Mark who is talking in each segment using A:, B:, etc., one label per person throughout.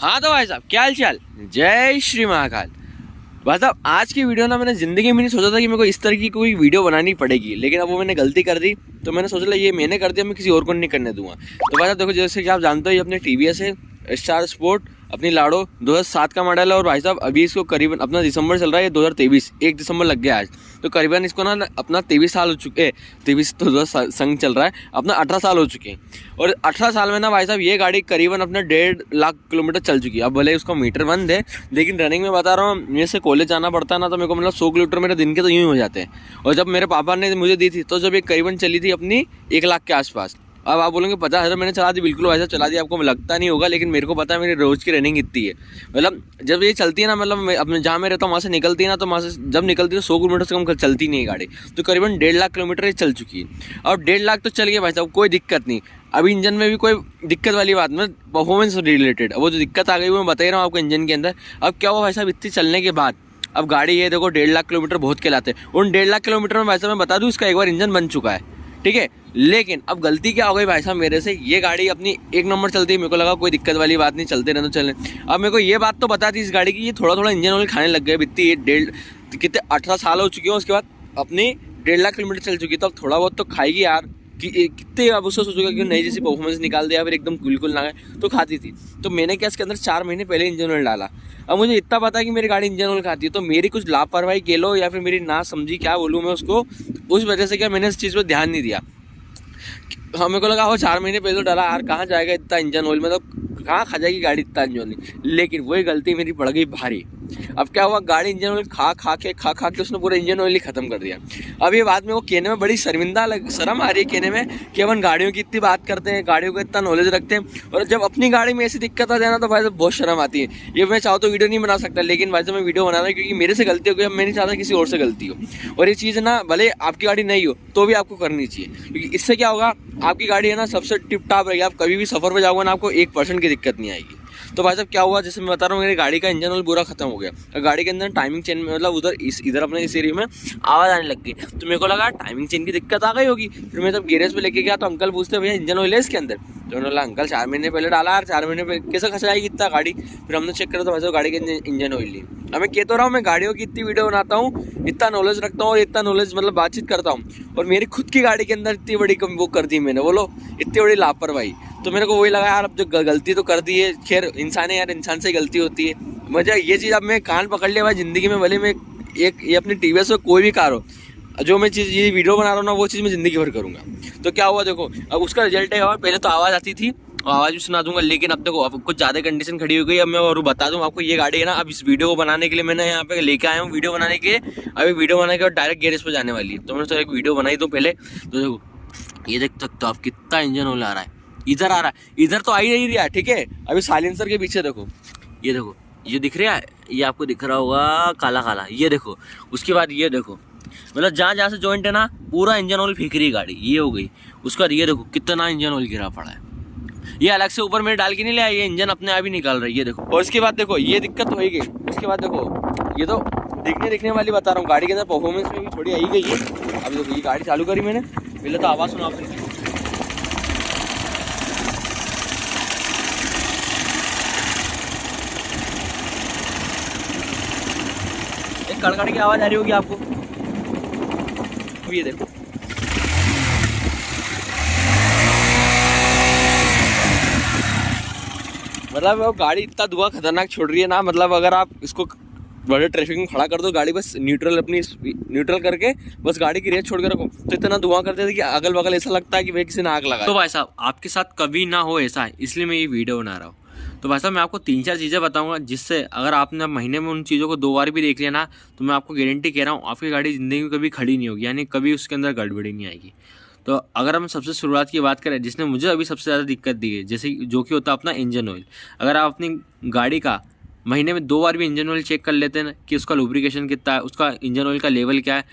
A: हाँ तो भाई साहब क्या हाल चाल, जय श्री महाकाल। भाई साहब आज की वीडियो ना मैंने ज़िंदगी में नहीं सोचा था कि मेरे को इस तरह की कोई वीडियो बनानी पड़ेगी, लेकिन अब वो मैंने गलती कर दी। तो मैंने सोचा ये मैंने कर दिया, मैं किसी और को नहीं करने दूंगा। तो भाई साहब देखो, जैसे कि आप जानते हो ये अपने टीवीएस है स्टार स्पोर्ट, अपनी लाडो 2007 का मॉडल है। और भाई साहब अभी इसको करीबन अपना दिसंबर चल रहा है, 2023 1 दिसंबर लग गया आज। तो करीबन इसको ना अपना 23 साल हो चुके हैं, 23 तो 10 संग चल रहा है, अपना 18 साल हो चुके हैं। और 18 साल में ना भाई साहब ये गाड़ी करीबन अपना 1.5 लाख किलोमीटर चल चुकी है। अब भले उसका मीटर बंद है, लेकिन रनिंग में बता रहा हूँ, मेरे से कॉलेज जाना पड़ता है ना, तो मेरे को मतलब 100 किलोमीटर मेरे दिन के तो यूँ ही हो जाते हैं। और जब मेरे पापा ने मुझे दी थी तो जब ये करीबन चली थी अपनी 1 लाख के आसपास। अब आप बोलेंगे 50,000 मैंने चला दी, बिल्कुल वैसा चला दी, आपको लगता नहीं होगा, लेकिन मेरे को पता है मेरी रोज़ की रनिंग इतनी है। मतलब जब ये चलती है ना, मतलब अपने जहाँ मैं रहता हूँ वहाँ से निकलती है ना, तो वहाँ से जब निकलती है तो 100 किलोमीटर से कम चलती नहीं है गाड़ी। तो करीबन 1.5 लाख किलोमीटर ये चल चुकी है। और 1.5 लाख तो चल गया भाई साहब, कोई दिक्कत नहीं। अभी इंजन में भी कोई दिक्कत वाली बात नहीं, परफॉर्मेंस रिलेटेड वो जो दिक्कत आ गई वो मैं बता ही रहा हूँ आपको इंजन के अंदर। अब क्या हुआ भाई साहब, इतनी चलने के बाद अब गाड़ी ये देखो 1.5 लाख किलोमीटर बहुत कहलाते हैं। उन 1.5 लाख किलोमीटर में भाई साहब मैं बता दूँ इसका एक बार इंजन बन चुका है, ठीक है। लेकिन अब गलती क्या हो गई भाई साहब मेरे से, ये गाड़ी अपनी 1 नंबर चलती है, मेरे को लगा कोई दिक्कत वाली बात नहीं, चलते रहने तो चलें। अब मेरे को ये बात तो पता थी इस गाड़ी की, ये थोड़ा थोड़ा इंजन ऑयल खाने लग गए। इतनी कितने 18 साल हो चुके हैं, उसके बाद अपनी 1.5 लाख किलोमीटर चल चुकी है, तो अब थोड़ा बहुत तो खाएगी यार। कि कितने अब उससे सोचूंगा कि नई जैसी परफॉर्मेंस निकाल दिया, फिर एकदम बिल्कुल ना गए तो खाती थी। तो मैंने क्या इसके अंदर 4 महीने पहले इंजन ऑयल डाला। अब मुझे इतना पता है कि मेरी गाड़ी इंजन ऑयल खाती है, तो मेरी कुछ लापरवाही कह लो या फिर मेरी ना समझी क्या बोलूँ मैं उसको, उस वजह से क्या मैंने इस चीज़ पर ध्यान नहीं दिया। हाँ मेरे को लगा वो 4 महीने पहले तो डाला यार, कहाँ जाएगा इतना इंजन ऑयल में, तो कहाँ खा जाएगी गाड़ी इतना इंजन ऑयल। लेकिन वही गलती मेरी पड़ गई भारी। अब क्या हुआ, गाड़ी इंजन ऑयल खा के उसने पूरा इंजन ऑयल ही खत्म कर दिया। अब ये बात मेरे को कहने में बड़ी शर्म आ रही है कहने में कि अपन गाड़ियों की इतनी बात करते हैं, गाड़ियों का इतना नॉलेज रखते हैं, और जब अपनी गाड़ी में ऐसी दिक्कत आ जाए ना तो भाई साहब बहुत शर्म आती है। ये मैं चाहूँ तो वीडियो नहीं बना सकता, लेकिन भाई साहब मैं वीडियो बना रहा हूँ क्योंकि मेरे से गलती हो गई। अब मैं नहीं चाहता किसी और से गलती हो, और ये चीज़ ना भले आपकी गाड़ी नहीं हो तो भी आपको करनी चाहिए, क्योंकि इससे क्या होगा, आपकी गाड़ी है ना सबसे टिप टाप रहेगी। आप कभी भी सफ़र पर जाओगे ना, आपको 1% की दिक्कत नहीं आएगी। तो भाई साहब क्या हुआ, जैसे मैं बता रहा हूँ, मेरी गाड़ी का इंजन ऑयल पूरा खत्म हो गया। गाड़ी के अंदर टाइमिंग चेन में मतलब इधर अपने इस एरिया में आवाज़ आने लग गई। तो मेरे को लगा टाइमिंग चेन की दिक्कत आ गई होगी। फिर मैं जब गैरेज पे लेके गया तो अंकल पूछते भैया इंजन ऑयल है इसके अंदर। तो उन्होंने बोला अंकल 4 महीने पहले डाला यार, 4 महीने पहले कैसे खचाएगी इतना गाड़ी। फिर हमने चेक करा तो भाई साहब गाड़ी के इंजन ऑयल ली। अब मैं कह तो रहा हूँ, मैं गाड़ियों की इतनी वीडियो बनाता हूँ, इतना नॉलेज रखता हूँ और इतना नॉलेज मतलब बातचीत करता हूँ, और मेरी खुद की गाड़ी के अंदर इतनी बड़ी वो कर दी मैंने, बोलो इतनी बड़ी लापरवाही। तो मेरे को वही लगा यार, अब जो गलती तो कर दी है, खैर इंसान है यार, इंसान से गलती होती है। मुझे ये चीज़ अब मैं कान पकड़ लिया भाई ज़िंदगी में, भले मैं ये अपनी टीवीएस हो कोई भी कार हो, जो मैं चीज़ ये वीडियो बना रहा हूँ ना वो चीज़ मैं ज़िंदगी भर करूँगा। तो क्या हुआ देखो, अब उसका रिजल्ट है, और पहले तो आवाज़ आती थी, आवाज़ भी सुना दूंगा, लेकिन अब देखो अब कुछ ज़्यादा कंडीशन खड़ी हो गई। अब मैं और बता दूँ आपको, ये गाड़ी है ना, अब इस वीडियो को बनाने के लिए मैंने यहाँ पे लेके आया हूँ वीडियो बनाने के लिए। अभी वीडियो बनाने के बाद डायरेक्ट गैरेज पे जाने वाली है, तो मैं तो एक वीडियो बनाई दूँ पहले। तो देखो ये देख सकते हो आप कितना इंजन ऑयल आ रहा है, इधर आ रहा है, इधर तो आ ही नहीं रहा, ठीक है। अभी साइलेंसर के पीछे देखो, ये देखो ये दिख रहा है, ये आपको दिख रहा होगा काला काला, ये देखो। उसके बाद ये देखो, मतलब जहाँ जहाँ से जॉइंट है ना पूरा इंजन ऑयल फेंक रही है गाड़ी, ये हो गई। उसके बाद ये देखो कितना इंजन ऑयल गिरा पड़ा है, ये अलग से ऊपर में डाल के नहीं लिया, ये इंजन अपने आप ही निकाल रही है, ये देखो। और उसके बाद देखो ये दिक्कत हो ही गई। उसके बाद देखो ये तो दिखने वाली बता रहा हूँ, गाड़ी के अंदर परफॉर्मेंस में भी थोड़ी आई गई है। अभी देखो ये गाड़ी चालू करी मैंने, पहले तो आवाज़ सुना आपने, एक कड़कड़ की आवाज़ आ रही होगी आपको। ये देखो मतलब वो गाड़ी इतना धुआं खतरनाक छोड़ रही है ना, मतलब अगर आप इसको बड़े ट्रैफिक में खड़ा कर दो, गाड़ी बस न्यूट्रल करके बस गाड़ी की रेस छोड़ के रखो, तो इतना धुआं करते थे कि अगल बगल ऐसा लगता है कि भाई किसी ने आग लगा। तो भाई साहब आपके साथ कभी ना हो ऐसा है, इसलिए मैं ये वीडियो बना रहा हूँ। तो भाई साहब मैं आपको 3-4 चीज़ें बताऊंगा, जिससे अगर आपने महीने में उन चीज़ों को 2 बार भी देख लिया ना, तो मैं आपको गारंटी कह रहा हूँ आपकी गाड़ी ज़िंदगी में कभी खड़ी नहीं होगी, यानी कभी उसके अंदर गड़बड़ी नहीं आएगी। तो अगर हम सबसे शुरुआत की बात करें, जिसने मुझे अभी सबसे ज़्यादा दिक्कत दी है, जैसे जो कि होता है अपना इंजन ऑयल। अगर आप अपनी गाड़ी का महीने में 2 बार भी इंजन ऑयल चेक कर लेते हैं कि उसका लुब्रिकेशन कितना है, उसका इंजन ऑयल का लेवल क्या है,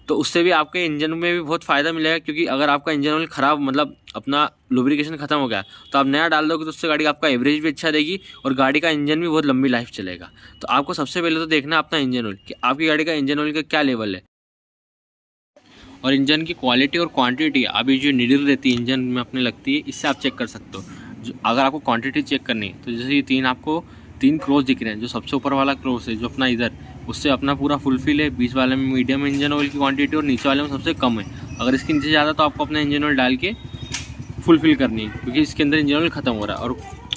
A: तो उससे भी आपके इंजन में भी बहुत फ़ायदा मिलेगा। क्योंकि अगर आपका इंजन ऑयल ख़राब मतलब अपना लुब्रिकेशन ख़त्म हो गया, तो आप नया डाल दोगे तो उससे गाड़ी आपका एवरेज भी अच्छा देगी और गाड़ी का इंजन भी बहुत लंबी लाइफ चलेगा। तो आपको सबसे पहले तो देखना है अपना इंजन ऑयल कि आपकी गाड़ी का इंजन ऑयल का क्या लेवल है, और इंजन की क्वालिटी और क्वांटिटी अभी जो नीडल रहती है इंजन में अपने लगती है, इससे आप चेक कर सकते हो। अगर आपको क्वांटिटी चेक करनी है तो जैसे ये 3 आपको
B: 3 क्रॉस दिख रहे हैं, जो सबसे ऊपर वाला क्रॉस है जो अपना इधर, उससे अपना पूरा फुलफिल है, बीच वाले में मीडियम इंजन ऑयल की क्वांटिटी और नीचे वाले में सबसे कम है। अगर इसके नीचे ज़्यादा तो आपको अपना इंजन ऑयल डाल के फुलफिल करनी है, क्योंकि इसके अंदर इंजन ऑयल ख़त्म हो रहा है। और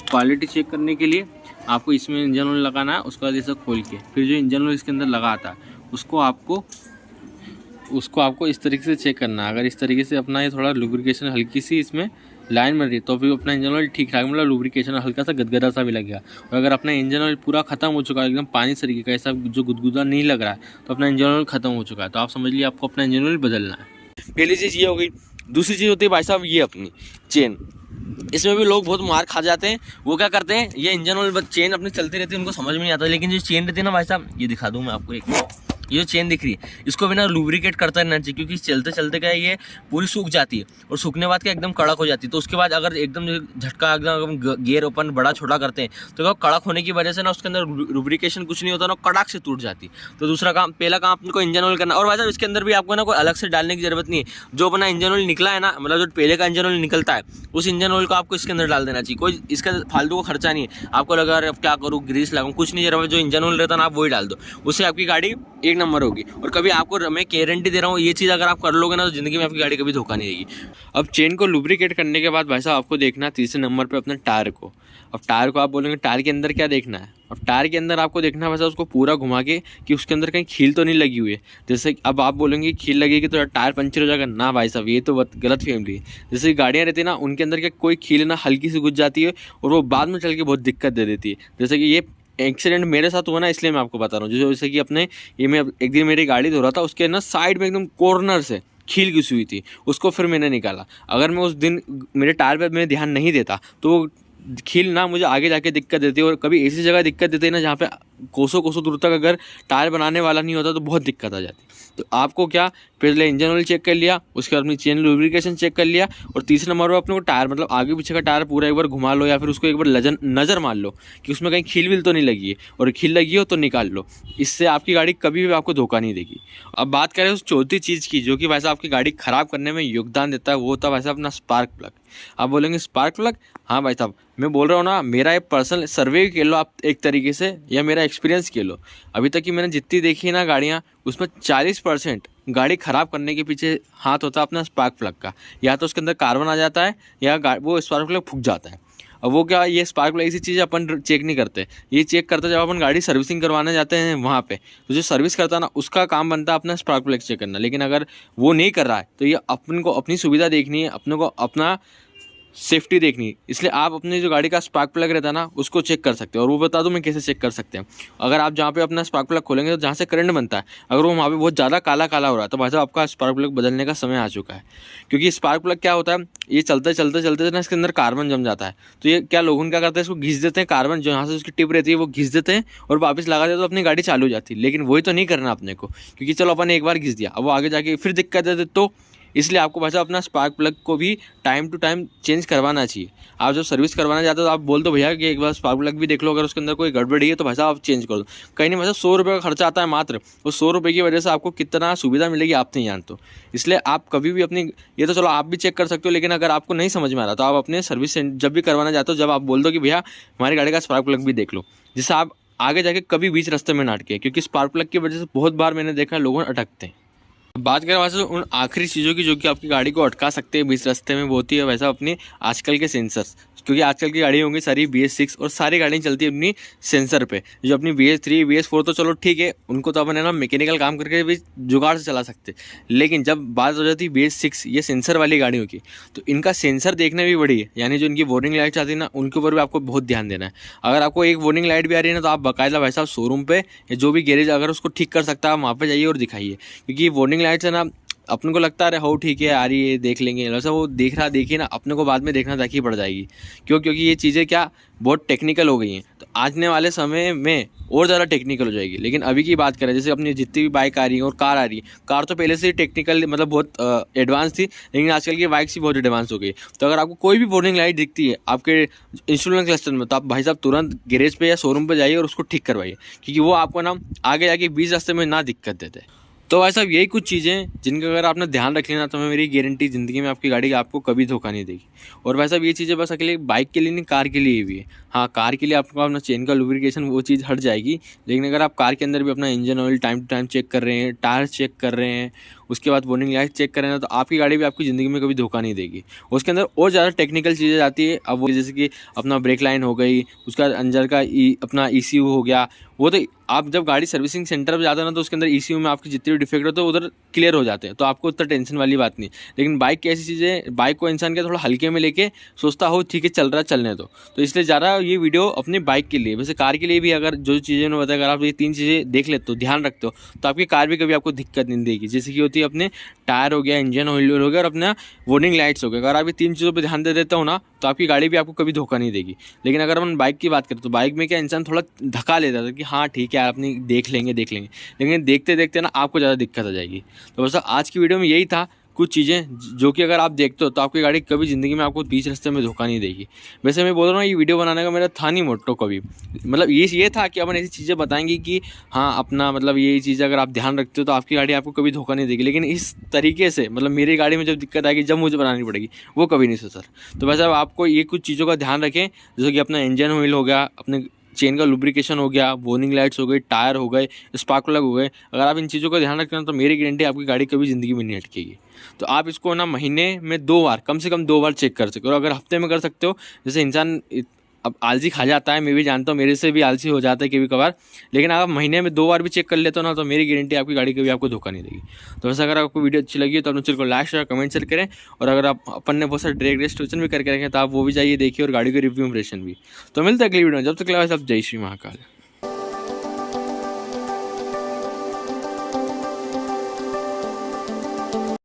B: क्वालिटी चेक करने के लिए आपको इसमें इंजन ऑयल लगाना है, उसके बाद इसे खोल के फिर जो इंजन ऑयल इसके अंदर लगा आता है उसको आपको इस तरीके से चेक करना है। अगर इस तरीके से अपना ये थोड़ा लुब्रिकेशन हल्की सी इसमें लाइन बन रही है तो फिर अपना इंजन ऑयल ठीक ठाक, मतलब लुब्रिकेशन हल्का सा गदगदा सा भी लगेगा। और अगर अपना इंजन ऑयल पूरा खत्म हो चुका है, एकदम पानी तरीके का ऐसा जो गुदगुदा नहीं लग रहा है, तो अपना इंजन ऑयल खत्म हो चुका है, तो आप समझ लीजिए आपको अपना इंजन ऑयल बदलना है।
A: पहली चीज़ ये हो गई। दूसरी चीज़ होती है भाई साहब ये अपनी चेन। इसमें भी लोग बहुत मार खा जाते हैं। वो क्या करते हैं, ये इंजन ऑयल चेन अपनी चलती रहती है, उनको समझ में नहीं आता। लेकिन जो चेन रहती है ना भाई साहब, ये दिखा दूँ मैं आपको एक, ये जो चेन दिख रही है इसको बिना लुब्रिकेट करता रहना चाहिए, क्योंकि चलते चलते क्या है ये पूरी सूख जाती है और सूखने बाद क्या एकदम कड़क हो जाती है। तो उसके बाद अगर एकदम झटका एकदम गियर ओपन बड़ा छोटा करते हैं तो क्या कड़क होने की वजह से ना उसके अंदर लुब्रिकेशन कुछ नहीं होता ना, कड़क से टूट जाती है। तो दूसरा काम, पहला काम आपको इंजन ऑयल करना। और भाई साहब इसके अंदर भी आपको ना कोई अलग से डालने की जरूरत नहीं है। जो अपना इंजन ऑयल निकला है ना, मतलब जो पहले का इंजन ऑयल निकलता है उस इंजन ऑयल को आपको इसके अंदर डाल देना चाहिए। कोई इसका फालतू का खर्चा नहीं है। आपको लगा अब क्या करूँ, ग्रीस लगाऊँ, कुछ नहीं जरूरत। जो इंजन ऑयल रहता है ना आप वही डाल दो, उससे आपकी गाड़ी एक नंबर होगी। और कभी आपको मैं गारंटी दे रहा हूँ, ये चीज़ अगर आप कर लोगे ना तो ज़िंदगी में आपकी गाड़ी कभी धोखा नहीं देगी।
B: अब चेन को लुब्रिकेट करने के बाद भाई साहब आपको देखना तीसरे नंबर पे अपने टायर को। अब टायर को आप बोलेंगे टायर के अंदर क्या देखना है, अब टायर के अंदर आपको देखना है वैसा उसको पूरा घुमा के कि उसके अंदर कहीं खील तो नहीं लगी हुई है। जैसे अब आप बोलेंगे खील लगेगी तो टायर पंचर हो जाएगा, ना भाई साहब ये तो गलत फहमी है। जैसे गाड़ियाँ रहती है ना उनके अंदर क्या कोई खील ना हल्की सी घुस जाती है और वो बाद में चल के बहुत दिक्कत दे देती है। जैसे कि ये एक्सीडेंट मेरे साथ हुआ ना, इसलिए मैं आपको बता रहा हूँ। जैसे कि अपने ये मैं एक दिन मेरी गाड़ी धो रहा था, उसके ना साइड में एकदम कॉर्नर से खील घुसी हुई थी, उसको फिर मैंने निकाला। अगर मैं उस दिन मेरे टायर पे मैं ध्यान नहीं देता तो खील ना मुझे आगे जाके दिक्कत देती है। और कभी ऐसी जगह दिक्कत देती है ना जहाँ पे कोसों कोसों दूर तक अगर टायर बनाने वाला नहीं होता तो बहुत दिक्कत आ जाती। तो आपको क्या, पहले इंजन ऑयल चेक कर लिया, उसके बाद अपनी चेन लुब्रिकेशन चेक कर लिया, और तीसरे नंबर पर अपने को टायर मतलब आगे पीछे का टायर पूरा एक बार घुमा लो, या फिर उसको एक बार नज़र मार लो कि उसमें कहीं खील विल तो नहीं लगी है, और खील लगी हो तो निकाल लो। इससे आपकी गाड़ी कभी भी आपको धोखा नहीं देगी। अब बात करें उस चौथी चीज़ की जो कि वैसे आपकी गाड़ी ख़राब करने में योगदान देता है, वो होता है वैसे अपना स्पार्क प्लग। आप बोलेंगे स्पार्क प्लग, हाँ भाई साहब मैं बोल रहा हूँ ना, मेरा एक पर्सनल सर्वे कह लो आप एक तरीके से, या मेरा एक्सपीरियंस कह लो। अभी तक की मैंने जितनी देखी है ना गाड़ियाँ, उसमें 40% गाड़ी ख़राब करने के पीछे हाथ होता है अपना स्पार्क प्लग का। या तो उसके अंदर कार्बन आ जाता है या वो स्पार्क प्लग फूक जाता है। अब वो क्या, ये स्पार्क प्लग ऐसी चीज़ अपन चेक नहीं करते, ये चेक करते जब अपन गाड़ी सर्विसिंग करवाने जाते हैं वहाँ पे, तो जो सर्विस करता है ना उसका काम बनता है अपना स्पार्क प्लग चेक करना। लेकिन अगर वो नहीं कर रहा है तो ये अपन को अपनी सुविधा देखनी है, अपने को अपना सेफ्टी देखनी है। इसलिए आप अपनी जो गाड़ी का स्पार्क प्लग रहता है ना उसको चेक कर सकते हो। और वो बता दूं मैं कैसे चेक कर सकते हैं। अगर आप जहाँ पे अपना स्पार्क प्लग खोलेंगे तो जहाँ से करंट बनता है, अगर वो वहाँ पे बहुत ज़्यादा काला काला हो रहा है तो भाई साहब आपका स्पार्क प्लग बदलने का समय आ चुका है। क्योंकि स्पार्क प्लग क्या होता है, ये चलते चलते चलते ना इसके अंदर कार्बन जम जाता है। तो ये क्या लोगों क्या करते हैं, इसको घिस देते हैं, कार्बन जो यहाँ से उसकी टिप रहती है वो घिस देते हैं और वापस लगा देते तो अपनी गाड़ी चालू हो जाती है। लेकिन वही तो नहीं करना अपने को, क्योंकि चलो अपन ने एक बार घिस दिया, अब वो आगे जाके फिर दिक्कत देते। तो इसलिए आपको भाई साहब अपना स्पार्क प्लग को भी टाइम टू टाइम चेंज करवाना चाहिए। आप जब सर्विस करवाना जाते हो तो आप बोल दो भैया कि एक बार स्पार्क प्लग भी देख लो, अगर उसके अंदर कोई गड़बड़ी है तो भाई साहब आप चेंज कर दो। कहीं नहीं भाई साहब 100 रुपये का खर्चा आता है मात्र, उस 100 रुपये की वजह से आपको कितना सुविधा मिलेगी आप नहीं जानते हो। इसलिए आप कभी भी अपनी, ये तो चलो आप भी चेक कर सकते हो, लेकिन अगर आपको नहीं समझ में आ रहा तो आप अपने सर्विस जब भी करवाना चाहते हो, जब आप बोल दो कि भैया हमारी गाड़ी का स्पार्क प्लग भी देख लो, जिससे आप आगे जाके कभी बीच रास्ते में ना अटके। क्योंकि स्पार्क प्लग की वजह से बहुत बार मैंने देखा लोगों अटकते हैं। बात करें वैसे उन आखिरी चीज़ों की जो कि आपकी गाड़ी को अटका सकते हैं बीच रास्ते में, वो होती है वैसा अपनी आजकल के सेंसर्स। क्योंकि आजकल की गाड़ी होंगी सारी BS6 और सारी गाड़ियाँ चलती है अपनी सेंसर पे। जो अपनी BS3 BS4 तो चलो ठीक है, उनको तो अपन है ना मैकेनिकल काम करके भी जुगाड़ से चला सकते। लेकिन जब बात हो जाती है BS6 ये सेंसर वाली गाड़ियों की, तो इनका सेंसर देखने भी बड़ी है। यानी जो इनकी वार्निंग लाइट्स आती है ना उनके ऊपर भी आपको बहुत ध्यान देना है। अगर आपको एक वार्निंग लाइट भी आ रही है ना तो आप बाकायदा भाई साहब शोरूम पे या जो भी गैरेज अगर उसको ठीक कर सकता है वहाँ पे जाइए और दिखाइए। क्योंकि वार्निंग लाइट्स है ना, अपन को लगता है अरे हो ठीक है आ रही है देख लेंगे, वैसा वो देखिए ना अपने को बाद में देखना ताकि पड़ जाएगी। क्योंकि ये चीज़ें क्या बहुत टेक्निकल हो गई हैं, तो आने वाले समय में और ज़्यादा टेक्निकल हो जाएगी। लेकिन अभी की बात करें, जैसे अपनी जितनी भी बाइक आ रही है और कार आ रही है, कार तो पहले से ही टेक्निकल मतलब बहुत एडवांस थी, लेकिन आजकल की बाइक्स ही बहुत एडवांस हो गई। तो अगर आपको कोई भी वार्निंग लाइट दिखती है आपके इंस्ट्रूमेंट क्लस्टर में, तो आप भाई साहब तुरंत गैरेज पे या शोरूम पे जाइए और उसको ठीक करवाइए, क्योंकि वो आपको ना आगे जाके बीच रास्ते में ना दिक्कत देते। तो भाई साहब यही कुछ चीज़ें जिनका अगर आपने ध्यान रख लेना तो मैं मेरी गारंटी ज़िंदगी में आपकी गाड़ी आपको कभी धोखा नहीं देगी। और भाई साहब ये चीज़ें बस अकेले बाइक के लिए नहीं, कार के लिए भी है। हाँ, कार के लिए आपको अपना चेन का लुब्रिकेशन वो चीज़ हट जाएगी, लेकिन अगर आप कार के अंदर भी अपना engine oil time to time check कर रहे हैं, टायर चेक कर रहे हैं, उसके बाद वार्निंग लाइट चेक कर रहे हैं, तो आपकी गाड़ी भी आपकी ज़िंदगी में कभी धोखा नहीं देगी। उसके अंदर और ज़्यादा टेक्निकल चीज़ें आती है। अब वो जैसे कि अपना ब्रेक लाइन हो गई, उसका अंदर का अपना ECU हो गया, वो तो आप जब गाड़ी सर्विसिंग सेंटर पर जाते हो ना, तो उसके अंदर ECU में आपकी जितने भी डिफेक्ट होते हैं उधर क्लियर हो जाते हैं, तो आपको उतना टेंशन वाली बात नहीं। लेकिन बाइक की ऐसी चीज़ें, बाइक को इंसान के थोड़ा हल्के में लेके सोचता हो ठीक है चल रहा है चलने दो, तो इसलिए ज़्यादा ये वीडियो अपनी बाइक के लिए, वैसे कार के लिए भी अगर जो चीज़ें उन्होंने बताया, अगर आप ये 3 चीज़ें देख लेते हो, ध्यान रखते हो, तो आपकी कार भी कभी आपको दिक्कत नहीं देगी। जैसे कि होती है अपने टायर हो गया, इंजन ऑयल हो गया और अपना वार्निंग लाइट्स हो गया। अगर आप ये 3 चीज़ों पर ध्यान दे देते हो ना, तो आपकी गाड़ी भी आपको कभी धोखा नहीं देगी। लेकिन अगर अपन बाइक की बात करें, तो बाइक में क्या इंसान थोड़ा धक्का लेता था कि हाँ ठीक है अपनी देख लेंगे, लेकिन देखते देखते ना आपको ज़्यादा दिक्कत आ जाएगी। तो बस आज की वीडियो में यही था, कुछ चीज़ें जो कि अगर आप देखते हो तो आपकी गाड़ी कभी ज़िंदगी में आपको बीच रास्ते में धोखा नहीं देगी। वैसे मैं बोल रहा हूँ ये वीडियो बनाने का मेरा था नहीं मोटो कभी, मतलब ये था कि अपन ऐसी चीज़ें बताएंगे कि हाँ अपना मतलब ये चीज़ अगर आप ध्यान रखते हो तो आपकी गाड़ी आपको कभी धोखा नहीं देगी। लेकिन इस तरीके से मतलब मेरी गाड़ी में जब दिक्कत आएगी, जब मुझे बनानी पड़ेगी, वो कभी नहीं सोचा। तो वैसे अब आपको ये कुछ चीज़ों का ध्यान रखें, जैसे कि अपना इंजन ऑयल हो गया, अपने चेन का लुब्रिकेशन हो गया, वार्निंग लाइट्स हो गई, टायर हो गए, स्पार्क प्लग हो गए। अगर आप इन चीज़ों का ध्यान रखें तो मेरी गारंटी आपकी गाड़ी कभी ज़िंदगी में नहीं अटकेगी। तो आप इसको ना महीने में 2 बार, कम से कम 2 बार चेक कर सकते हो। और अगर हफ्ते में कर सकते हो, जैसे इंसान अब आलसी खा जाता है, मैं भी जानता हूँ, मेरे से भी आलसी हो जाता है कभी कभार, लेकिन अगर महीने में 2 बार भी चेक कर लेते हो ना, तो मेरी गारंटी आपकी गाड़ी कभी आपको धोखा नहीं देगी। तो वैसे अगर आपको वीडियो अच्छी लगी तो अपने चैनल को लाइक शेयर कमेंट शेयर करें। और अगर आप अपन ने बहुत सारे डायरेक्ट रजिस्ट्रेशन भी करके रखें, तो आप वो भी जाइए देखिए और गाड़ी के रिव्यू इंप्रेशन भी। तो मिलते हैं अगली वीडियो में, जब तक के लिए सब जय श्री महाकाल।